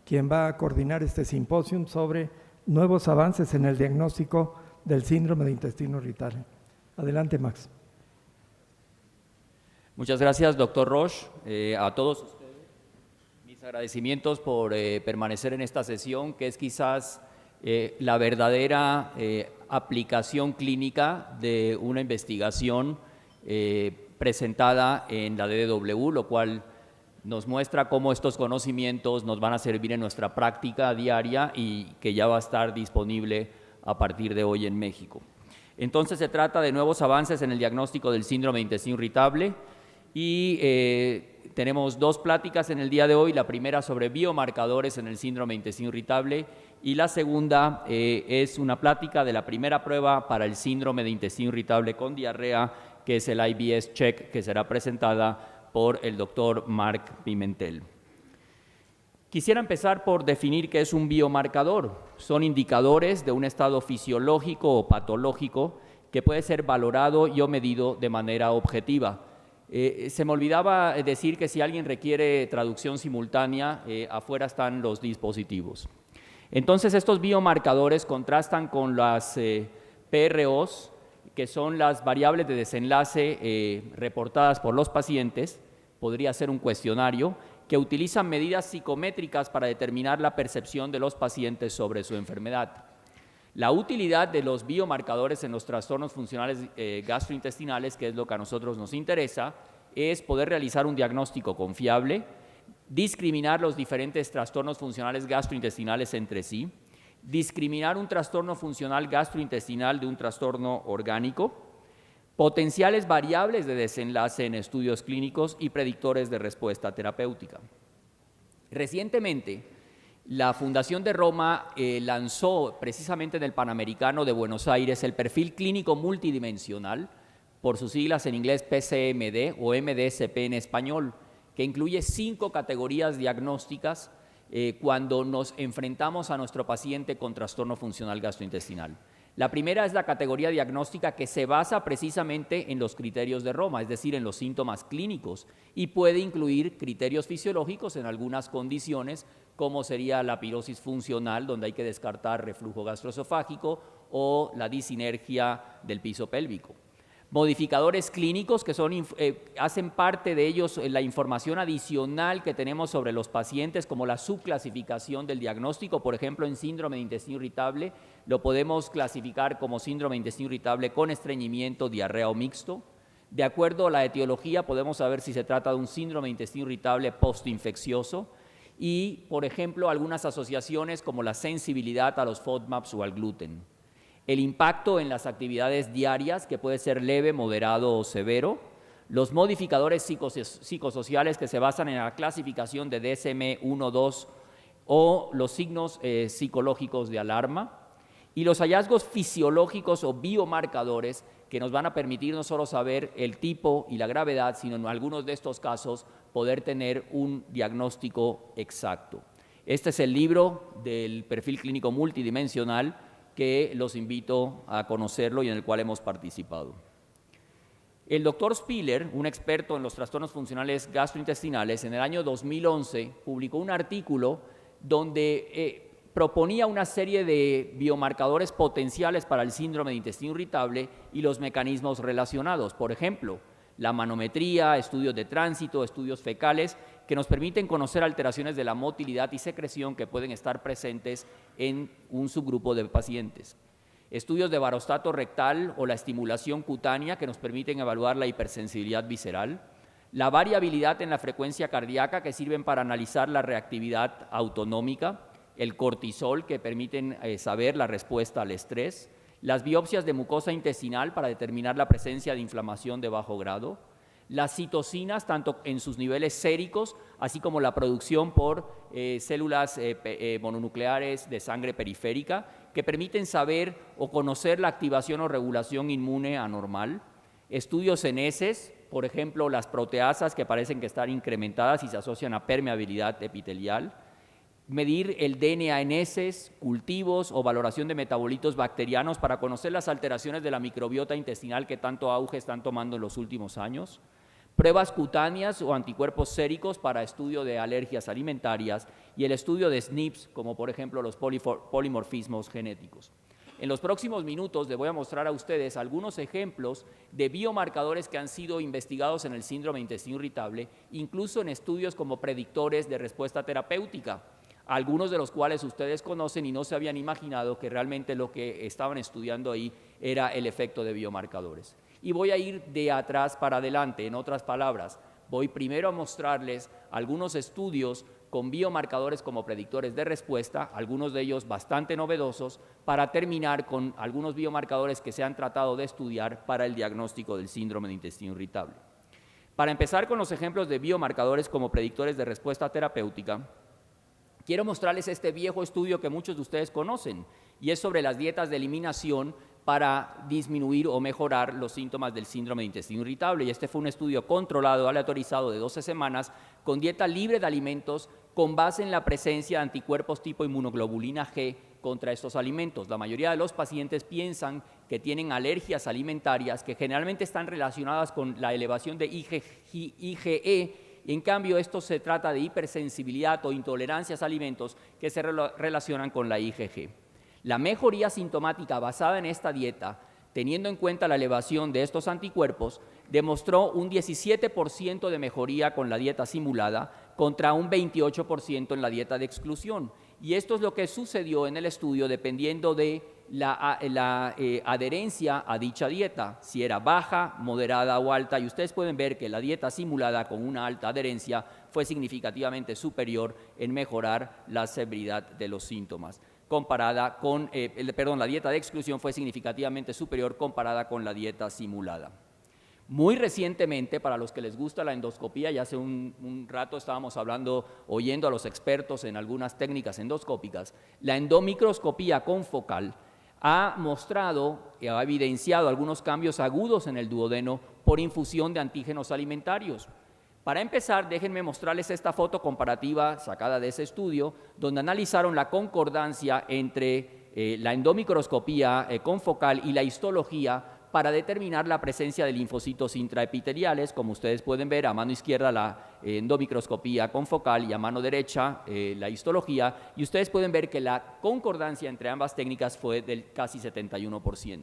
quien va a coordinar este simposio sobre nuevos avances en el diagnóstico del síndrome de intestino irritable. Adelante, Max. Muchas gracias, doctor Roche. A todos ustedes, mis agradecimientos por permanecer en esta sesión, que es quizás la verdadera aplicación clínica de una investigación presentada en la DDW, lo cual nos muestra cómo estos conocimientos nos van a servir en nuestra práctica diaria y que ya va a estar disponible a partir de hoy en México. Entonces se trata de nuevos avances en el diagnóstico del síndrome de intestino irritable y tenemos dos pláticas en el día de hoy, la primera sobre biomarcadores en el síndrome de intestino irritable y la segunda es una plática de la primera prueba para el síndrome de intestino irritable con diarrea, que es el IBS Check, que será presentada por el doctor Marc Pimentel. Quisiera empezar por definir qué es un biomarcador. Son indicadores de un estado fisiológico o patológico que puede ser valorado y o medido de manera objetiva. Se me olvidaba decir que si alguien requiere traducción simultánea, afuera están los dispositivos. Entonces, estos biomarcadores contrastan con las PROs, que son las variables de desenlace reportadas por los pacientes, podría ser un cuestionario, que utilizan medidas psicométricas para determinar la percepción de los pacientes sobre su enfermedad. La utilidad de los biomarcadores en los trastornos funcionales gastrointestinales, que es lo que a nosotros nos interesa, es poder realizar un diagnóstico confiable, discriminar los diferentes trastornos funcionales gastrointestinales entre sí, discriminar un trastorno funcional gastrointestinal de un trastorno orgánico, potenciales variables de desenlace en estudios clínicos y predictores de respuesta terapéutica. Recientemente, la Fundación de Roma lanzó precisamente en el Panamericano de Buenos Aires el perfil clínico multidimensional, por sus siglas en inglés PCMD o MDSP en español, que incluye 5 categorías diagnósticas cuando nos enfrentamos a nuestro paciente con trastorno funcional gastrointestinal. La primera es la categoría diagnóstica que se basa precisamente en los criterios de Roma, es decir, en los síntomas clínicos, y puede incluir criterios fisiológicos en algunas condiciones, como sería la pirosis funcional, donde hay que descartar reflujo gastroesofágico, o la disinergia del piso pélvico. Modificadores clínicos que hacen parte de ellos la información adicional que tenemos sobre los pacientes, como la subclasificación del diagnóstico. Por ejemplo, en síndrome de intestino irritable lo podemos clasificar como síndrome de intestino irritable con estreñimiento, diarrea o mixto. De acuerdo a la etiología podemos saber si se trata de un síndrome de intestino irritable postinfeccioso y, por ejemplo, algunas asociaciones como la sensibilidad a los FODMAPs o al gluten. El impacto en las actividades diarias, que puede ser leve, moderado o severo, los modificadores psicosociales que se basan en la clasificación de DSM-1, 2 o los signos psicológicos de alarma, y los hallazgos fisiológicos o biomarcadores que nos van a permitir no solo saber el tipo y la gravedad, sino en algunos de estos casos poder tener un diagnóstico exacto. Este es el libro del perfil clínico multidimensional, que los invito a conocerlo y en el cual hemos participado. El doctor Spiller, un experto en los trastornos funcionales gastrointestinales, en el año 2011 publicó un artículo donde proponía una serie de biomarcadores potenciales para el síndrome de intestino irritable y los mecanismos relacionados. Por ejemplo, la manometría, estudios de tránsito, estudios fecales, que nos permiten conocer alteraciones de la motilidad y secreción que pueden estar presentes en un subgrupo de pacientes. Estudios de varostato rectal o la estimulación cutánea que nos permiten evaluar la hipersensibilidad visceral. La variabilidad en la frecuencia cardíaca que sirven para analizar la reactividad autonómica. El cortisol que permiten saber la respuesta al estrés. Las biopsias de mucosa intestinal para determinar la presencia de inflamación de bajo grado. Las citocinas, tanto en sus niveles séricos, así como la producción por células mononucleares de sangre periférica, que permiten saber o conocer la activación o regulación inmune anormal. Estudios en heces, por ejemplo, las proteasas que parecen que están incrementadas y se asocian a permeabilidad epitelial. Medir el DNA en heces, cultivos o valoración de metabolitos bacterianos para conocer las alteraciones de la microbiota intestinal que tanto auge están tomando en los últimos años. pruebas cutáneas o anticuerpos séricos para estudio de alergias alimentarias y el estudio de SNPs, como por ejemplo los polimorfismos genéticos. En los próximos minutos les voy a mostrar a ustedes algunos ejemplos de biomarcadores que han sido investigados en el síndrome de intestino irritable, incluso en estudios como predictores de respuesta terapéutica, algunos de los cuales ustedes conocen y no se habían imaginado que realmente lo que estaban estudiando ahí era el efecto de biomarcadores. Y voy a ir de atrás para adelante, en otras palabras, voy primero a mostrarles algunos estudios con biomarcadores como predictores de respuesta, algunos de ellos bastante novedosos, para terminar con algunos biomarcadores que se han tratado de estudiar para el diagnóstico del síndrome de intestino irritable. Para empezar con los ejemplos de biomarcadores como predictores de respuesta terapéutica, quiero mostrarles este viejo estudio que muchos de ustedes conocen, y es sobre las dietas de eliminación para disminuir o mejorar los síntomas del síndrome de intestino irritable. Y este fue un estudio controlado, aleatorizado de 12 semanas, con dieta libre de alimentos, con base en la presencia de anticuerpos tipo inmunoglobulina G contra estos alimentos. La mayoría de los pacientes piensan que tienen alergias alimentarias que generalmente están relacionadas con la elevación de IgE. En cambio, esto se trata de hipersensibilidad o intolerancias a alimentos que se relacionan con la IgG. La mejoría sintomática basada en esta dieta, teniendo en cuenta la elevación de estos anticuerpos, demostró un 17% de mejoría con la dieta simulada contra un 28% en la dieta de exclusión. Y esto es lo que sucedió en el estudio dependiendo de la adherencia a dicha dieta, si era baja, moderada o alta. Y ustedes pueden ver que la dieta simulada con una alta adherencia fue significativamente superior en mejorar la severidad de los síntomas. Comparada con, la dieta de exclusión fue significativamente superior comparada con la dieta simulada. Muy recientemente, para los que les gusta la endoscopía, ya hace un rato estábamos oyendo a los expertos en algunas técnicas endoscópicas, la endomicroscopía confocal ha mostrado y ha evidenciado algunos cambios agudos en el duodeno por infusión de antígenos alimentarios. Para empezar, déjenme mostrarles esta foto comparativa sacada de ese estudio, donde analizaron la concordancia entre la endomicroscopía confocal y la histología para determinar la presencia de linfocitos intraepiteliales. Como ustedes pueden ver, a mano izquierda la endomicroscopía confocal y a mano derecha la histología, y ustedes pueden ver que la concordancia entre ambas técnicas fue del casi 71%.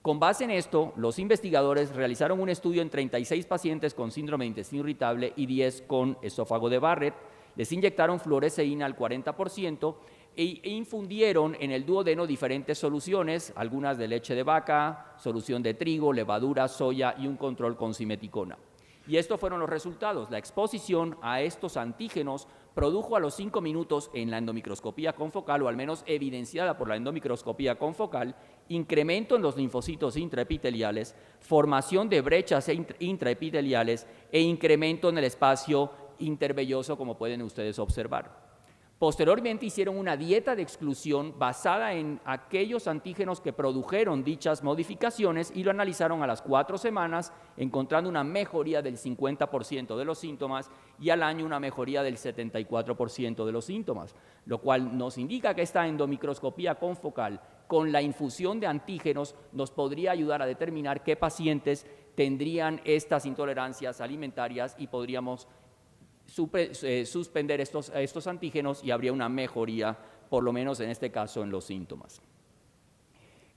Con base en esto, los investigadores realizaron un estudio en 36 pacientes con síndrome de intestino irritable y 10 con esófago de Barrett. Les inyectaron fluoresceína al 40% e infundieron en el duodeno diferentes soluciones, algunas de leche de vaca, solución de trigo, levadura, soya y un control con simeticona. Y estos fueron los resultados. La exposición a estos antígenos produjo a los 5 minutos en la endomicroscopía confocal, o al menos evidenciada por la endomicroscopía confocal, incremento en los linfocitos intraepiteliales, formación de brechas intraepiteliales e incremento en el espacio intervelloso, como pueden ustedes observar. Posteriormente hicieron una dieta de exclusión basada en aquellos antígenos que produjeron dichas modificaciones y lo analizaron a las 4 semanas, encontrando una mejoría del 50% de los síntomas y al año una mejoría del 74% de los síntomas, lo cual nos indica que esta endomicroscopía confocal con la infusión de antígenos nos podría ayudar a determinar qué pacientes tendrían estas intolerancias alimentarias y podríamos suspender estos antígenos y habría una mejoría, por lo menos en este caso, en los síntomas.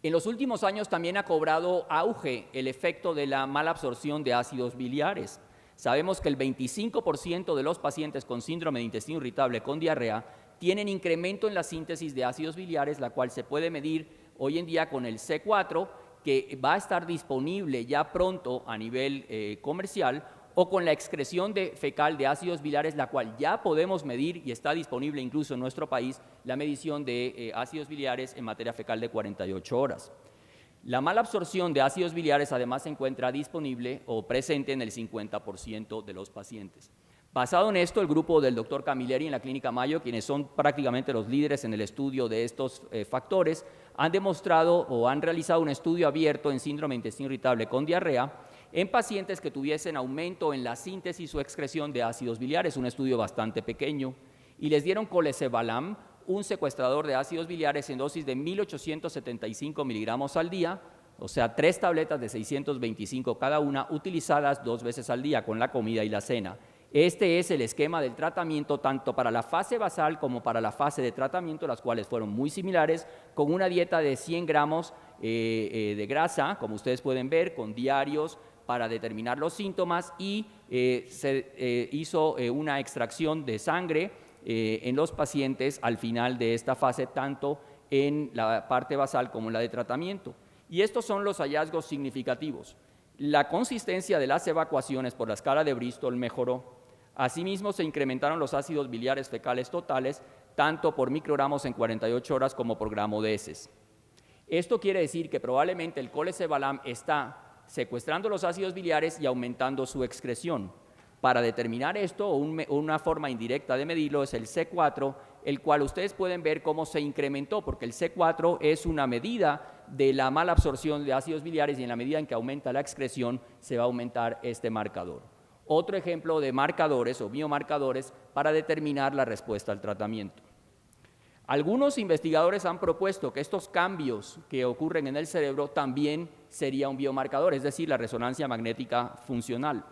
En los últimos años también ha cobrado auge el efecto de la mala absorción de ácidos biliares. Sabemos que el 25% de los pacientes con síndrome de intestino irritable con diarrea tienen incremento en la síntesis de ácidos biliares, la cual se puede medir hoy en día con el C4, que va a estar disponible ya pronto a nivel comercial, o con la excreción fecal de ácidos biliares, la cual ya podemos medir y está disponible incluso en nuestro país, la medición de ácidos biliares en materia fecal de 48 horas. La mala absorción de ácidos biliares además se encuentra disponible o presente en el 50% de los pacientes. Basado en esto, el grupo del Dr. Camilleri en la Clínica Mayo, quienes son prácticamente los líderes en el estudio de estos factores, han demostrado o han realizado un estudio abierto en síndrome de intestino irritable con diarrea en pacientes que tuviesen aumento en la síntesis o excreción de ácidos biliares, un estudio bastante pequeño, y les dieron colesevalam, un secuestrador de ácidos biliares en dosis de 1.875 miligramos al día, o sea, 3 tabletas de 625 cada una, utilizadas 2 veces al día con la comida y la cena. Este es el esquema del tratamiento tanto para la fase basal como para la fase de tratamiento, las cuales fueron muy similares, con una dieta de 100 gramos de grasa, como ustedes pueden ver, con diarios para determinar los síntomas, y se hizo una extracción de sangre en los pacientes al final de esta fase, tanto en la parte basal como en la de tratamiento. Y estos son los hallazgos significativos. La consistencia de las evacuaciones por la escala de Bristol mejoró. Asimismo, se incrementaron los ácidos biliares fecales totales, tanto por microgramos en 48 horas como por gramo de heces. Esto quiere decir que probablemente el colesebalam está secuestrando los ácidos biliares y aumentando su excreción. Para determinar esto, una forma indirecta de medirlo es el C4, el cual ustedes pueden ver cómo se incrementó, porque el C4 es una medida de la mala absorción de ácidos biliares, y en la medida en que aumenta la excreción se va a aumentar este marcador. Otro ejemplo de marcadores o biomarcadores para determinar la respuesta al tratamiento. Algunos investigadores han propuesto que estos cambios que ocurren en el cerebro también sería un biomarcador, es decir, la resonancia magnética funcional.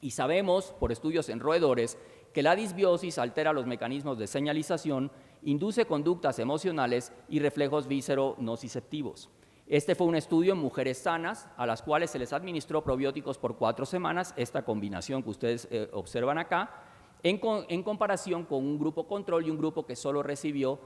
Y sabemos, por estudios en roedores, que la disbiosis altera los mecanismos de señalización, induce conductas emocionales y reflejos víscero-nociceptivos. Este fue un estudio en mujeres sanas, a las cuales se les administró probióticos por 4 semanas, esta combinación que ustedes observan acá, en comparación con un grupo control y un grupo que solo recibió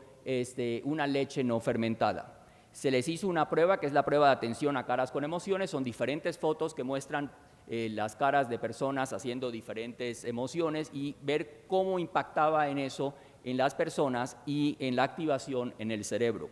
una leche no fermentada. Se les hizo una prueba que es la prueba de atención a caras con emociones. Son diferentes fotos que muestran las caras de personas haciendo diferentes emociones y ver cómo impactaba en eso en las personas y en la activación en el cerebro.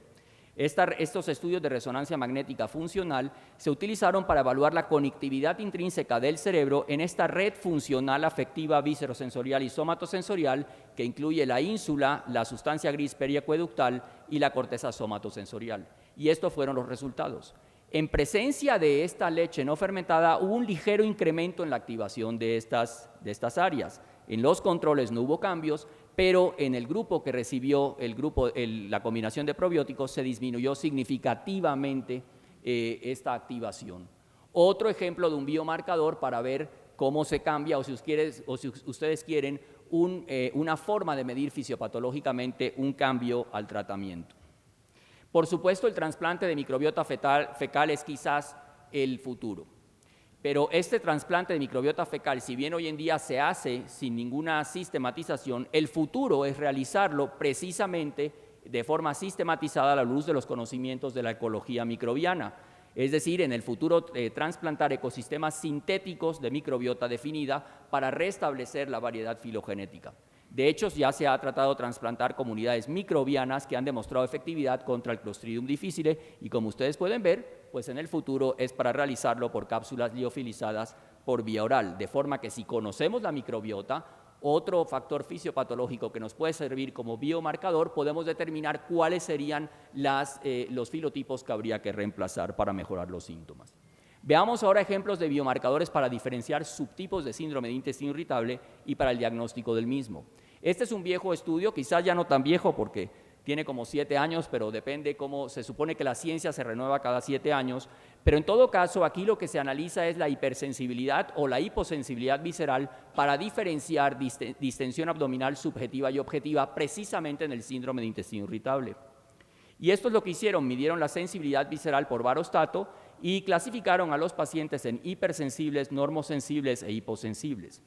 Estos estudios de resonancia magnética funcional se utilizaron para evaluar la conectividad intrínseca del cerebro en esta red funcional afectiva viscerosensorial y somatosensorial que incluye la ínsula, la sustancia gris periacueductal y la corteza somatosensorial. Y estos fueron los resultados. En presencia de esta leche no fermentada hubo un ligero incremento en la activación de estas áreas. En los controles no hubo cambios, pero en el grupo que recibió la combinación de probióticos se disminuyó significativamente esta activación. Otro ejemplo de un biomarcador para ver cómo se cambia, o si ustedes quieren, una forma de medir fisiopatológicamente un cambio al tratamiento. Por supuesto, el trasplante de microbiota fecal es quizás el futuro. Pero este trasplante de microbiota fecal, si bien hoy en día se hace sin ninguna sistematización, el futuro es realizarlo precisamente de forma sistematizada a la luz de los conocimientos de la ecología microbiana. Es decir, en el futuro trasplantar ecosistemas sintéticos de microbiota definida para restablecer la variedad filogenética. De hecho, ya se ha tratado de trasplantar comunidades microbianas que han demostrado efectividad contra el Clostridium difficile y, como ustedes pueden ver, pues en el futuro es para realizarlo por cápsulas liofilizadas por vía oral, de forma que si conocemos la microbiota, otro factor fisiopatológico que nos puede servir como biomarcador, podemos determinar cuáles serían los filotipos que habría que reemplazar para mejorar los síntomas. Veamos ahora ejemplos de biomarcadores para diferenciar subtipos de síndrome de intestino irritable y para el diagnóstico del mismo. Este es un viejo estudio, quizás ya no tan viejo porque tiene como 7 años, pero depende cómo se supone que la ciencia se renueva cada 7 años. Pero en todo caso, aquí lo que se analiza es la hipersensibilidad o la hiposensibilidad visceral para diferenciar distensión abdominal subjetiva y objetiva precisamente en el síndrome de intestino irritable. Y esto es lo que hicieron, midieron la sensibilidad visceral por varostato y clasificaron a los pacientes en hipersensibles, normosensibles e hiposensibles.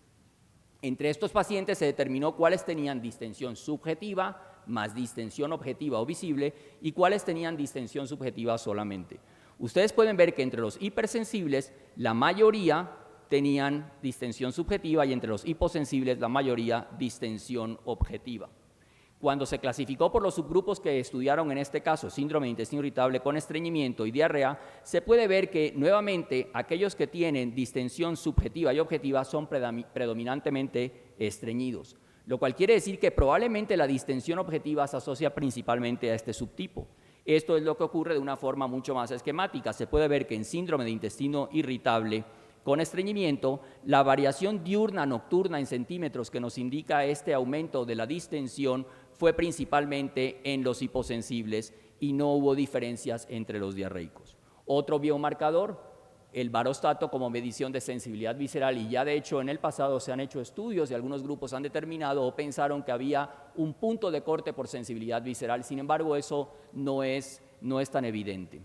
Entre estos pacientes se determinó cuáles tenían distensión subjetiva más distensión objetiva o visible y cuáles tenían distensión subjetiva solamente. Ustedes pueden ver que entre los hipersensibles la mayoría tenían distensión subjetiva y entre los hiposensibles la mayoría distensión objetiva. Cuando se clasificó por los subgrupos que estudiaron en este caso síndrome de intestino irritable con estreñimiento y diarrea, se puede ver que nuevamente aquellos que tienen distensión subjetiva y objetiva son predominantemente estreñidos, lo cual quiere decir que probablemente la distensión objetiva se asocia principalmente a este subtipo. Esto es lo que ocurre de una forma mucho más esquemática. Se puede ver que en síndrome de intestino irritable con estreñimiento, la variación diurna nocturna en centímetros que nos indica este aumento de la distensión fue principalmente en los hiposensibles y no hubo diferencias entre los diarreicos. Otro biomarcador, el varostato como medición de sensibilidad visceral, y ya de hecho en el pasado se han hecho estudios y algunos grupos han determinado o pensaron que había un punto de corte por sensibilidad visceral. Sin embargo, eso no es tan evidente.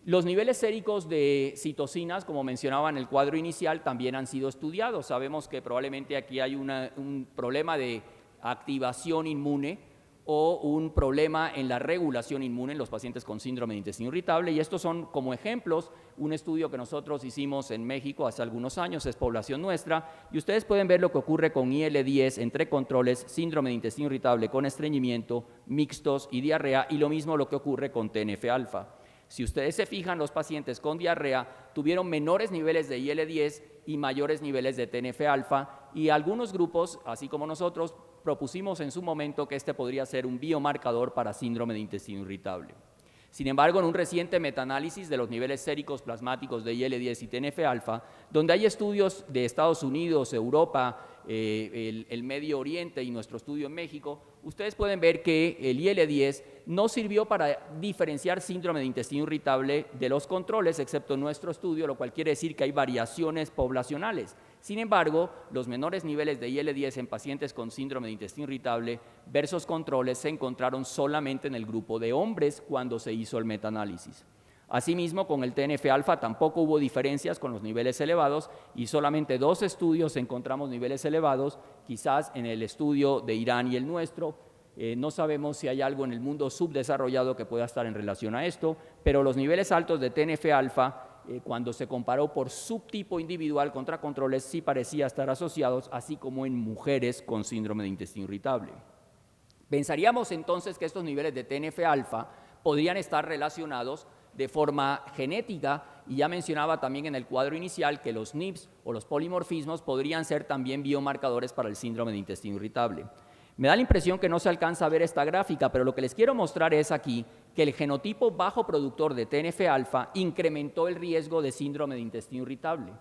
Los niveles séricos de citocinas, como mencionaba en el cuadro inicial, también han sido estudiados. Sabemos que probablemente aquí hay un problema de activación inmune o un problema en la regulación inmune en los pacientes con síndrome de intestino irritable, y estos son como ejemplos un estudio que nosotros hicimos en México hace algunos años, es población nuestra, y ustedes pueden ver lo que ocurre con IL-10 entre controles, síndrome de intestino irritable con estreñimiento, mixtos y diarrea, y lo mismo lo que ocurre con TNF-alfa. Si ustedes se fijan, los pacientes con diarrea tuvieron menores niveles de IL-10 y mayores niveles de TNF-alfa, y algunos grupos, así como nosotros, propusimos en su momento que este podría ser un biomarcador para síndrome de intestino irritable. Sin embargo, en un reciente metaanálisis de los niveles séricos plasmáticos de IL-10 y TNF-alfa, donde hay estudios de Estados Unidos, Europa, el Medio Oriente y nuestro estudio en México, ustedes pueden ver que el IL-10 no sirvió para diferenciar síndrome de intestino irritable de los controles, excepto en nuestro estudio, lo cual quiere decir que hay variaciones poblacionales. Sin embargo, los menores niveles de IL-10 en pacientes con síndrome de intestino irritable versus controles se encontraron solamente en el grupo de hombres cuando se hizo el metaanálisis. Asimismo, con el TNF-alfa tampoco hubo diferencias con los niveles elevados y solamente 2 estudios encontramos niveles elevados, quizás en el estudio de Irán y el nuestro. No sabemos si hay algo en el mundo subdesarrollado que pueda estar en relación a esto, pero los niveles altos de TNF-alfa, cuando se comparó por subtipo individual contra controles, sí parecía estar asociados, así como en mujeres con síndrome de intestino irritable. Pensaríamos entonces que estos niveles de TNF-alfa podrían estar relacionados de forma genética, y ya mencionaba también en el cuadro inicial que los NIPS o los polimorfismos podrían ser también biomarcadores para el síndrome de intestino irritable. Me da la impresión que no se alcanza a ver esta gráfica, pero lo que les quiero mostrar es aquí que el genotipo bajo productor de TNF-alfa incrementó el riesgo de síndrome de intestino irritable,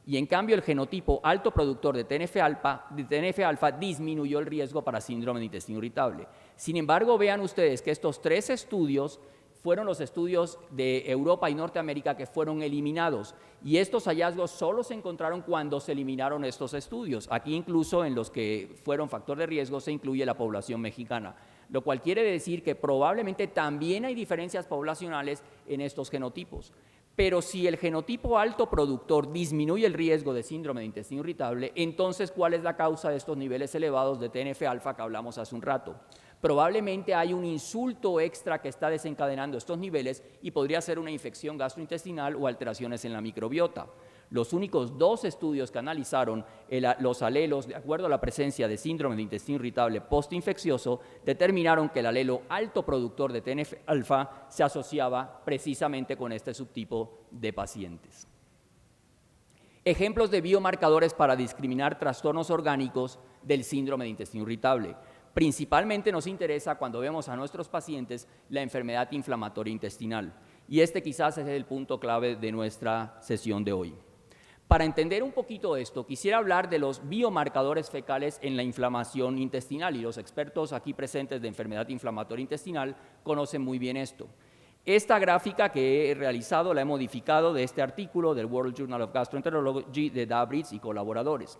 y en cambio el genotipo alto productor de TNF-alfa disminuyó el riesgo para síndrome de intestino irritable. Sin embargo, vean ustedes que estos 3 estudios fueron los estudios de Europa y Norteamérica que fueron eliminados, y estos hallazgos solo se encontraron cuando se eliminaron estos estudios. Aquí incluso en los que fueron factor de riesgo se incluye la población mexicana, lo cual quiere decir que probablemente también hay diferencias poblacionales en estos genotipos. Pero si el genotipo alto productor disminuye el riesgo de síndrome de intestino irritable, entonces ¿cuál es la causa de estos niveles elevados de TNF-alfa que hablamos hace un rato? Probablemente hay un insulto extra que está desencadenando estos niveles y podría ser una infección gastrointestinal o alteraciones en la microbiota. Los únicos 2 estudios que analizaron los alelos de acuerdo a la presencia de síndrome de intestino irritable postinfeccioso determinaron que el alelo alto productor de TNF-alfa se asociaba precisamente con este subtipo de pacientes. Ejemplos de biomarcadores para discriminar trastornos orgánicos del síndrome de intestino irritable. Principalmente nos interesa cuando vemos a nuestros pacientes la enfermedad inflamatoria intestinal, y este quizás es el punto clave de nuestra sesión de hoy. Para entender un poquito esto, quisiera hablar de los biomarcadores fecales en la inflamación intestinal, y los expertos aquí presentes de enfermedad inflamatoria intestinal conocen muy bien esto. Esta gráfica que he realizado la he modificado de este artículo del World Journal of Gastroenterology de Dabritz y colaboradores.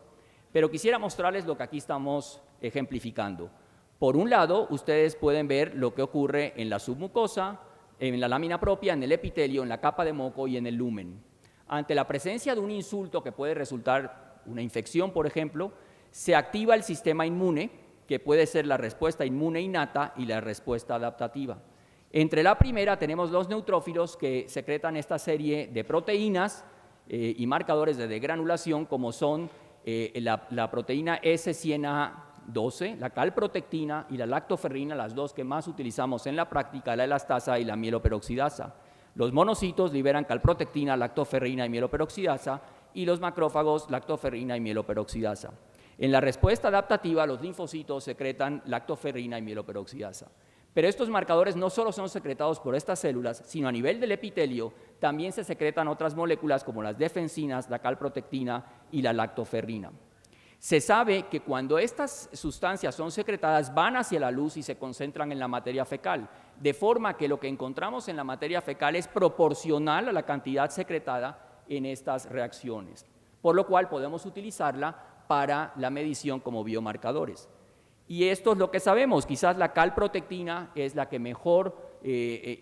Pero quisiera mostrarles lo que aquí estamos ejemplificando. Por un lado, ustedes pueden ver lo que ocurre en la submucosa, en la lámina propia, en el epitelio, en la capa de moco y en el lumen. Ante la presencia de un insulto que puede resultar una infección, por ejemplo, se activa el sistema inmune, que puede ser la respuesta inmune innata y la respuesta adaptativa. Entre la primera tenemos los neutrófilos que secretan esta serie de proteínas y marcadores de degranulación, como son la proteína S100A12, la calprotectina y la lactoferrina, las 2 que más utilizamos en la práctica, la elastasa y la mieloperoxidasa. Los monocitos liberan calprotectina, lactoferrina y mieloperoxidasa, y los macrófagos lactoferrina y mieloperoxidasa. En la respuesta adaptativa, los linfocitos secretan lactoferrina y mieloperoxidasa. Pero estos marcadores no solo son secretados por estas células, sino a nivel del epitelio también se secretan otras moléculas como las defensinas, la calprotectina y la lactoferrina. Se sabe que cuando estas sustancias son secretadas van hacia la luz y se concentran en la materia fecal, de forma que lo que encontramos en la materia fecal es proporcional a la cantidad secretada en estas reacciones, por lo cual podemos utilizarla para la medición como biomarcadores. Y esto es lo que sabemos, quizás la calprotectina es la que mejor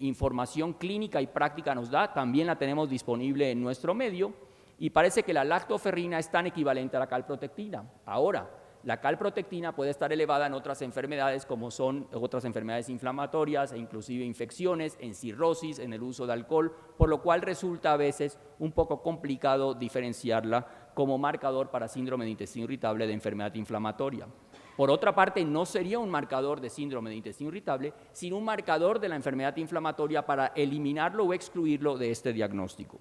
información clínica y práctica nos da, también la tenemos disponible en nuestro medio, y parece que la lactoferrina es tan equivalente a la calprotectina. Ahora, la calprotectina puede estar elevada en otras enfermedades como son otras enfermedades inflamatorias e inclusive infecciones, en cirrosis, en el uso de alcohol, por lo cual resulta a veces un poco complicado diferenciarla como marcador para síndrome de intestino irritable de enfermedad inflamatoria. Por otra parte, no sería un marcador de síndrome de intestino irritable, sino un marcador de la enfermedad inflamatoria para eliminarlo o excluirlo de este diagnóstico.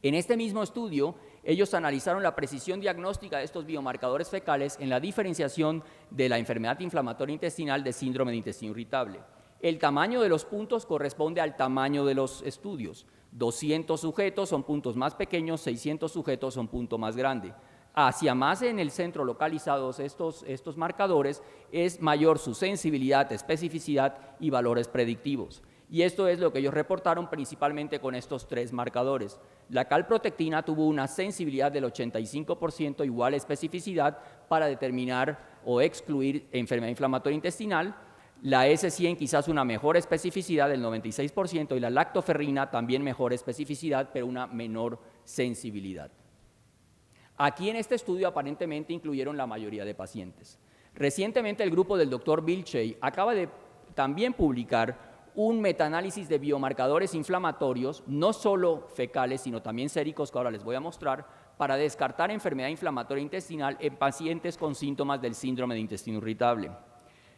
En este mismo estudio, ellos analizaron la precisión diagnóstica de estos biomarcadores fecales en la diferenciación de la enfermedad inflamatoria intestinal de síndrome de intestino irritable. El tamaño de los puntos corresponde al tamaño de los estudios. 200 sujetos son puntos más pequeños, 600 sujetos son punto más grande. Hacia más en el centro localizados estos marcadores, es mayor su sensibilidad, especificidad y valores predictivos. Y esto es lo que ellos reportaron principalmente con estos tres marcadores. La calprotectina tuvo una sensibilidad del 85%, igual especificidad para determinar o excluir enfermedad inflamatoria intestinal. La S100 quizás una mejor especificidad del 96% y la lactoferrina también mejor especificidad, pero una menor sensibilidad. Aquí en este estudio aparentemente incluyeron la mayoría de pacientes. Recientemente el grupo del Dr. Bill Shea acaba de también publicar un metaanálisis de biomarcadores inflamatorios, no solo fecales, sino también séricos, que ahora les voy a mostrar, para descartar enfermedad inflamatoria intestinal en pacientes con síntomas del síndrome de intestino irritable.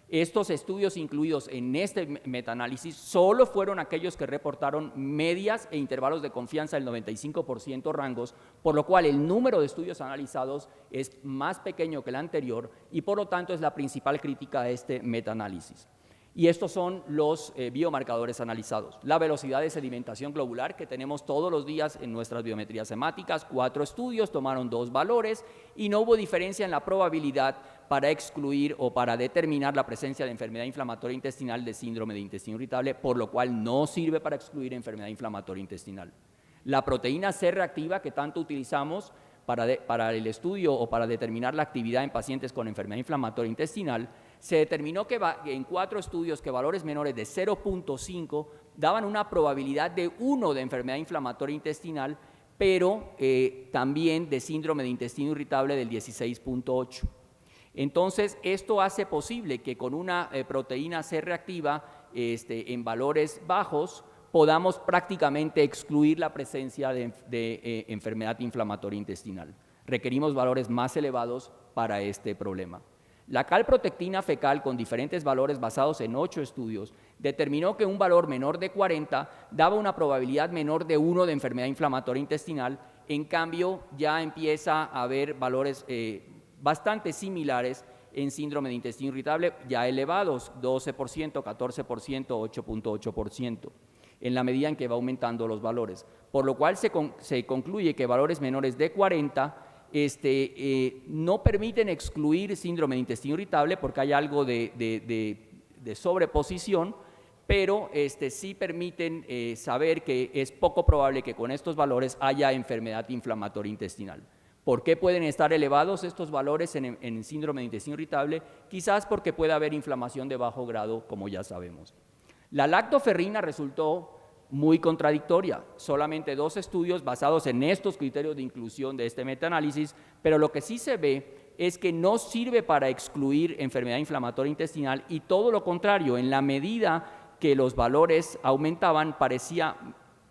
Estos estudios incluidos en este metaanálisis solo fueron aquellos que reportaron medias e intervalos de confianza del 95% rangos, por lo cual el número de estudios analizados es más pequeño que el anterior y por lo tanto es la principal crítica a este metaanálisis. Y estos son los biomarcadores analizados. La velocidad de sedimentación globular que tenemos todos los días en nuestras biometrías hemáticas, 4 estudios, tomaron 2 valores y no hubo diferencia en la probabilidad para excluir o para determinar la presencia de enfermedad inflamatoria intestinal de síndrome de intestino irritable, por lo cual no sirve para excluir enfermedad inflamatoria intestinal. La proteína C reactiva que tanto utilizamos para el estudio o para determinar la actividad en pacientes con enfermedad inflamatoria intestinal, se determinó que en 4 estudios que valores menores de 0.5 daban una probabilidad de 1 de enfermedad inflamatoria intestinal, pero también de síndrome de intestino irritable del 16.8. Entonces, esto hace posible que con una proteína C reactiva en valores bajos podamos prácticamente excluir la presencia de enfermedad inflamatoria intestinal. Requerimos valores más elevados para este problema. La calprotectina fecal con diferentes valores basados en 8 estudios determinó que un valor menor de 40 daba una probabilidad menor de 1 de enfermedad inflamatoria intestinal, en cambio ya empieza a haber valores bastante similares en síndrome de intestino irritable, ya elevados, 12%, 14%, 8.8%, en la medida en que va aumentando los valores, por lo cual se concluye que valores menores de 40 no permiten excluir síndrome de intestino irritable porque hay algo de sobreposición, pero sí permiten saber que es poco probable que con estos valores haya enfermedad inflamatoria intestinal. ¿Por qué pueden estar elevados estos valores en síndrome de intestino irritable? Quizás porque puede haber inflamación de bajo grado, como ya sabemos. La lactoferrina resultó muy contradictoria, solamente 2 estudios basados en estos criterios de inclusión de este metaanálisis, pero lo que sí se ve es que no sirve para excluir enfermedad inflamatoria intestinal y todo lo contrario, en la medida que los valores aumentaban parecía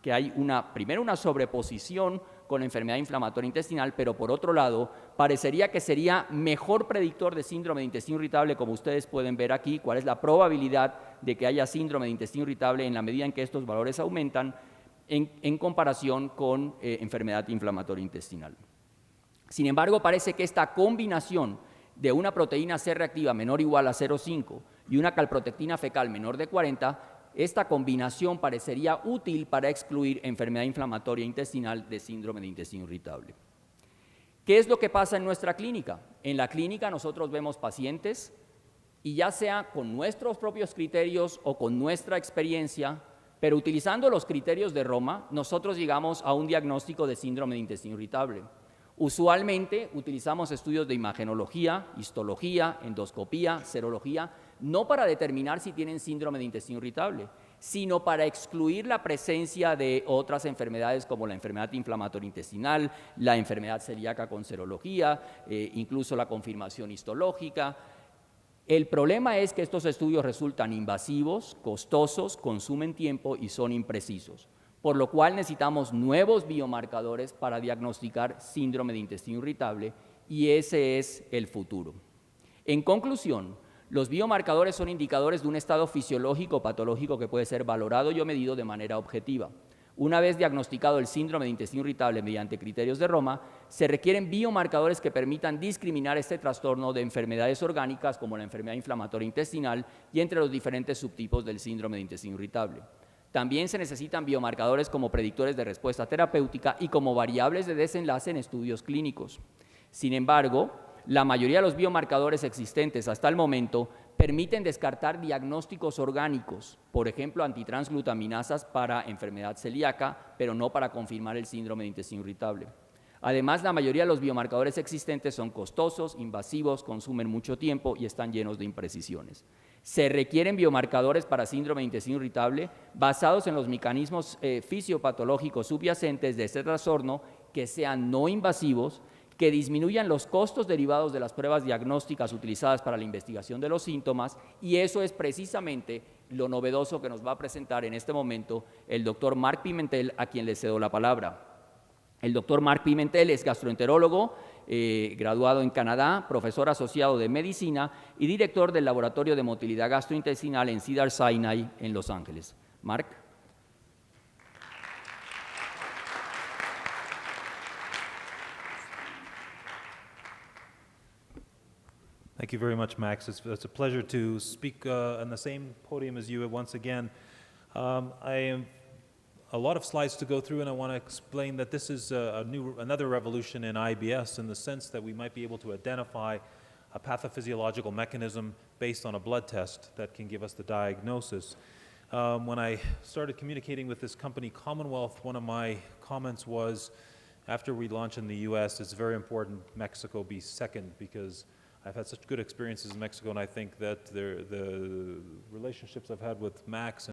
que hay primero una sobreposición con enfermedad inflamatoria intestinal, pero por otro lado, parecería que sería mejor predictor de síndrome de intestino irritable, como ustedes pueden ver aquí, cuál es la probabilidad de que haya síndrome de intestino irritable en la medida en que estos valores aumentan en comparación con enfermedad inflamatoria intestinal. Sin embargo, parece que esta combinación de una proteína C reactiva menor o igual a 0,5 y una calprotectina fecal menor de 40, esta combinación parecería útil para excluir enfermedad inflamatoria intestinal de síndrome de intestino irritable. ¿Qué es lo que pasa en nuestra clínica? En la clínica nosotros vemos pacientes y ya sea con nuestros propios criterios o con nuestra experiencia, pero utilizando los criterios de Roma, nosotros llegamos a un diagnóstico de síndrome de intestino irritable. Usualmente utilizamos estudios de imagenología, histología, endoscopía, serología, no para determinar si tienen síndrome de intestino irritable, sino para excluir la presencia de otras enfermedades como la enfermedad inflamatoria intestinal, la enfermedad celíaca con serología, incluso la confirmación histológica. El problema es que estos estudios resultan invasivos, costosos, consumen tiempo y son imprecisos, por lo cual necesitamos nuevos biomarcadores para diagnosticar síndrome de intestino irritable y ese es el futuro. En conclusión, los biomarcadores son indicadores de un estado fisiológico o patológico que puede ser valorado y o medido de manera objetiva. Una vez diagnosticado el síndrome de intestino irritable mediante criterios de Roma, se requieren biomarcadores que permitan discriminar este trastorno de enfermedades orgánicas como la enfermedad inflamatoria intestinal y entre los diferentes subtipos del síndrome de intestino irritable. También se necesitan biomarcadores como predictores de respuesta terapéutica y como variables de desenlace en estudios clínicos. Sin embargo, la mayoría de los biomarcadores existentes hasta el momento permiten descartar diagnósticos orgánicos, por ejemplo, antitransglutaminasas para enfermedad celíaca, pero no para confirmar el síndrome de intestino irritable. Además, la mayoría de los biomarcadores existentes son costosos, invasivos, consumen mucho tiempo y están llenos de imprecisiones. Se requieren biomarcadores para síndrome de intestino irritable basados en los mecanismos fisiopatológicos subyacentes de este trastorno que sean no invasivos, que disminuyan los costos derivados de las pruebas diagnósticas utilizadas para la investigación de los síntomas, y eso es precisamente lo novedoso que nos va a presentar en este momento el doctor Marc Pimentel, a quien le cedo la palabra. El doctor Marc Pimentel es gastroenterólogo, graduado en Canadá, profesor asociado de medicina y director del Laboratorio de Motilidad Gastrointestinal en Cedars-Sinai en Los Ángeles. Marc. Thank you very much, Max. It's a pleasure to speak on the same podium as you once again. I have a lot of slides to go through, and I want to explain that this is another revolution in IBS in the sense that we might be able to identify a pathophysiological mechanism based on a blood test that can give us the diagnosis. When I started communicating with this company, Commonwealth, one of my comments was, after we launch in the US, it's very important Mexico be second, because I've had such good experiences in Mexico, and I think that the relationships I've had with Max